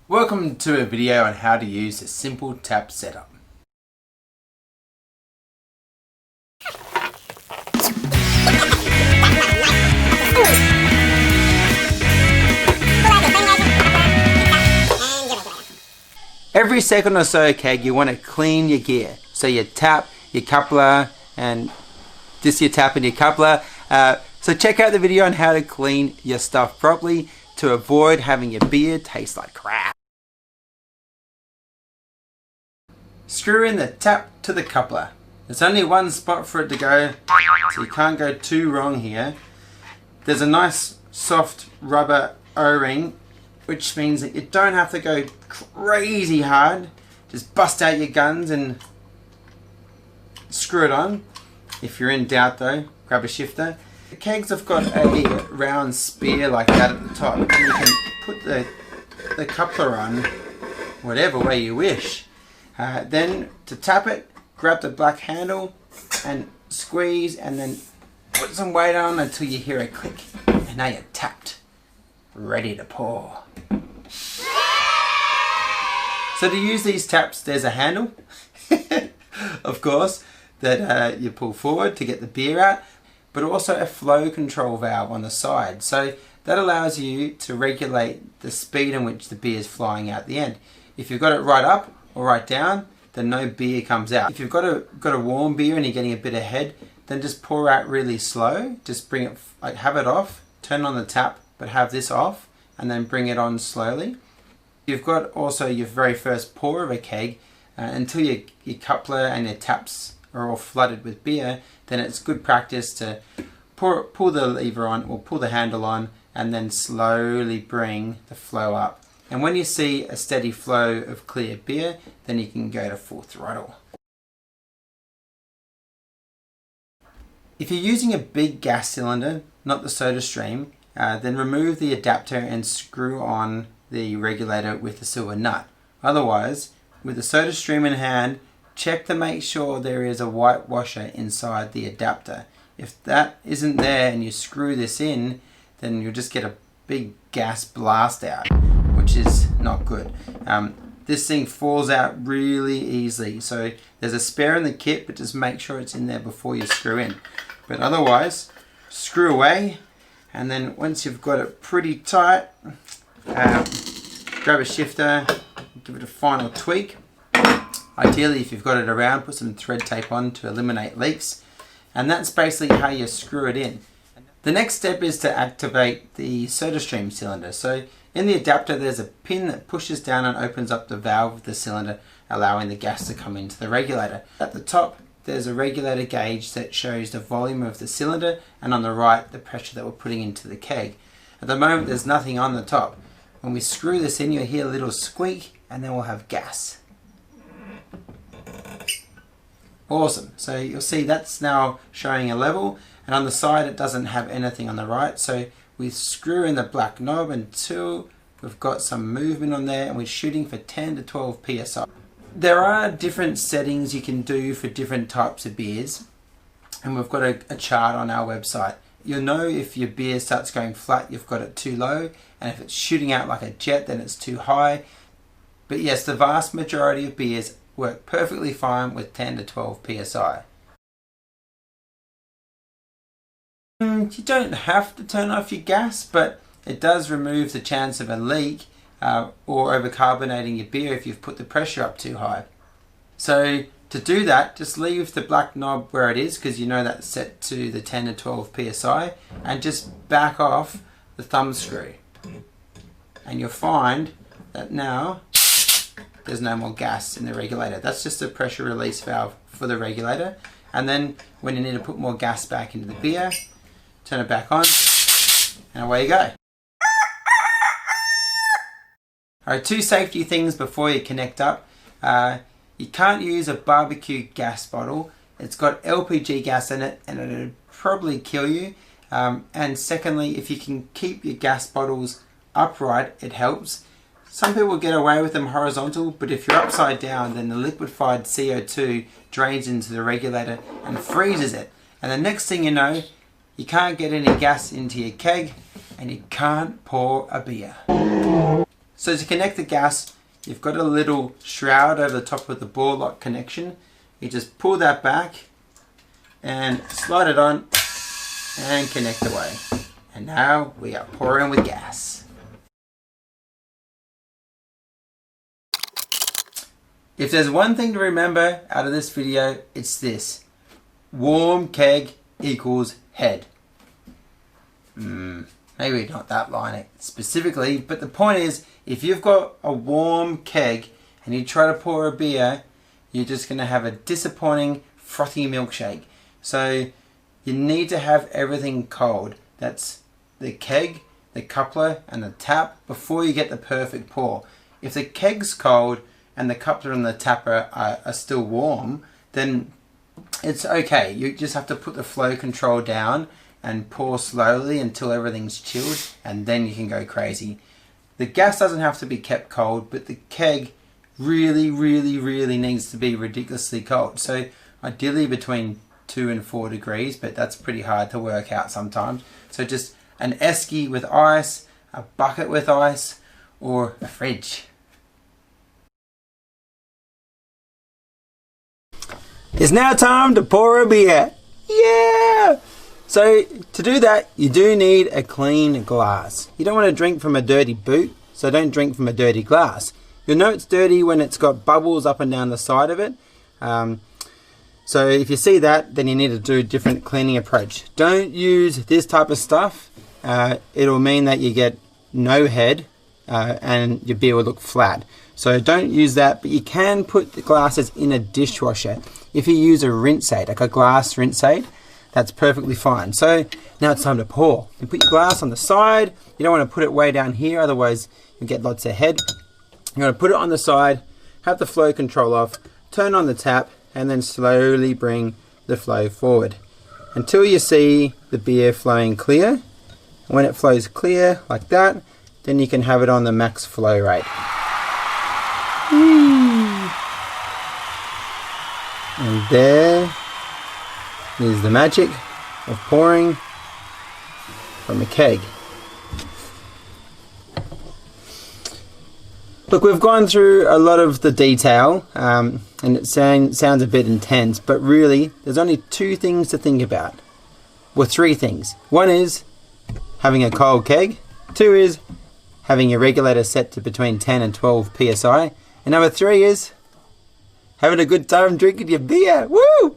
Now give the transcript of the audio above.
Welcome to a video on how to use a simple tap setup. Every second or so, keg, you want to clean your gear. So your tap, your coupler, and this your tap and your coupler. So check out the video on how to clean your stuff properly to avoid having your beer taste like crap. Screw in the tap to the coupler. There's only one spot for it to go, so you can't go too wrong here. There's a nice soft rubber O-ring, which means that you don't have to go crazy hard. Just bust out your guns and screw it on. If you're in doubt though, grab a shifter. The kegs have got a round spear like that at the top, and you can put the coupler on whatever way you wish. Then to tap it, grab the black handle and squeeze, and then put some weight on until you hear a click, and now you're tapped, ready to pour. So to use these taps, there's a handle, of course, that you pull forward to get the beer out, but also a flow control valve on the side. So that allows you to regulate the speed in which the beer is flying out the end. If you've got it right up or right down, then no beer comes out. If you've got a warm beer and you're getting a bit ahead, then just pour out really slow. Just bring it, like have it off, turn on the tap, but have this off, and then bring it on slowly. You've got also your very first pour of a keg, until your coupler and your taps are all flooded with beer, then it's good practice to pull the lever on or pull the handle on and then slowly bring the flow up. And when you see a steady flow of clear beer, then you can go to full throttle. If you're using a big gas cylinder, not the SodaStream, then remove the adapter and screw on the regulator with the silver nut. Otherwise, with the SodaStream in hand, check to make sure there is a white washer inside the adapter. If that isn't there and you screw this in, then you'll just get a big gas blast out, which is not good. This thing falls out really easily, so there's a spare in the kit, but just make sure it's in there before you screw in. But otherwise, screw away, and then once you've got it pretty tight, grab a shifter, give it a final tweak. Ideally, if you've got it around, put some thread tape on to eliminate leaks, and that's basically how you screw it in. The next step is to activate the SodaStream cylinder. So in the adapter, there's a pin that pushes down and opens up the valve of the cylinder, allowing the gas to come into the regulator. At the top, there's a regulator gauge that shows the volume of the cylinder, and on the right, the pressure that we're putting into the keg. At the moment, there's nothing on the top. When we screw this in, you'll hear a little squeak, and then we'll have gas. Awesome. So you'll see that's now showing a level, and on the side it doesn't have anything on the right. So we screw in the black knob until we've got some movement on there, and we're shooting for 10 to 12 psi. There are different settings you can do for different types of beers, and we've got a chart on our website. You'll know if your beer starts going flat, you've got it too low, and if it's shooting out like a jet, then it's too high. But yes, the vast majority of beers work perfectly fine with 10 to 12 psi. You don't have to turn off your gas, but it does remove the chance of a leak or overcarbonating your beer if you've put the pressure up too high. So to do that, just leave the black knob where it is, because you know that's set to the 10 to 12 psi, and just back off the thumb screw. And you'll find that now there's no more gas in the regulator. That's just a pressure release valve for the regulator. And then when you need to put more gas back into the beer, turn it back on, and away you go. Alright, two safety things before you connect up. You can't use a barbecue gas bottle. It's got LPG gas in it, and it'll probably kill you. And secondly, if you can keep your gas bottles upright, it helps. Some people get away with them horizontal, but if you're upside down, then the liquefied CO2 drains into the regulator and freezes it. And the next thing you know, you can't get any gas into your keg, and you can't pour a beer. So to connect the gas, you've got a little shroud over the top of the bore lock connection. You just pull that back and slide it on and connect away. And now we are pouring with gas. If there's one thing to remember out of this video, it's this. Warm keg equals head. Maybe not that line specifically, but the point is, if you've got a warm keg and you try to pour a beer, you're just going to have a disappointing frothy milkshake. So you need to have everything cold. That's the keg, the coupler and the tap before you get the perfect pour. If the keg's cold and the coupler and the tap are still warm, then it's okay. You just have to put the flow control down and pour slowly until everything's chilled, and then you can go crazy. The gas doesn't have to be kept cold, but the keg really needs to be ridiculously cold. So ideally between 2 and 4 degrees, but that's pretty hard to work out sometimes. So just an esky with ice, a bucket with ice, or a fridge. It's now time to pour a beer. Yeah! So to do that, you do need a clean glass. You don't want to drink from a dirty boot, so don't drink from a dirty glass. You'll know it's dirty when it's got bubbles up and down the side of it. So if you see that, then you need to do a different cleaning approach. Don't use this type of stuff. It'll mean that you get no head and your beer will look flat. So don't use that, but you can put the glasses in a dishwasher. If you use a rinse aid, like a glass rinse aid, that's perfectly fine. So now it's time to pour. You put your glass on the side. You don't want to put it way down here, otherwise you'll get lots of head. You're going to put it on the side, have the flow control off, turn on the tap, and then slowly bring the flow forward until you see the beer flowing clear. When it flows clear like that, then you can have it on the max flow rate. And there is the magic of pouring from a keg. Look, we've gone through a lot of the detail and it sounds a bit intense, but really there's only 2 things to think about. Well, 3 things. 1 is having a cold keg. 2 is having your regulator set to between 10 and 12 psi. And number 3 is having a good time drinking your beer. Woo!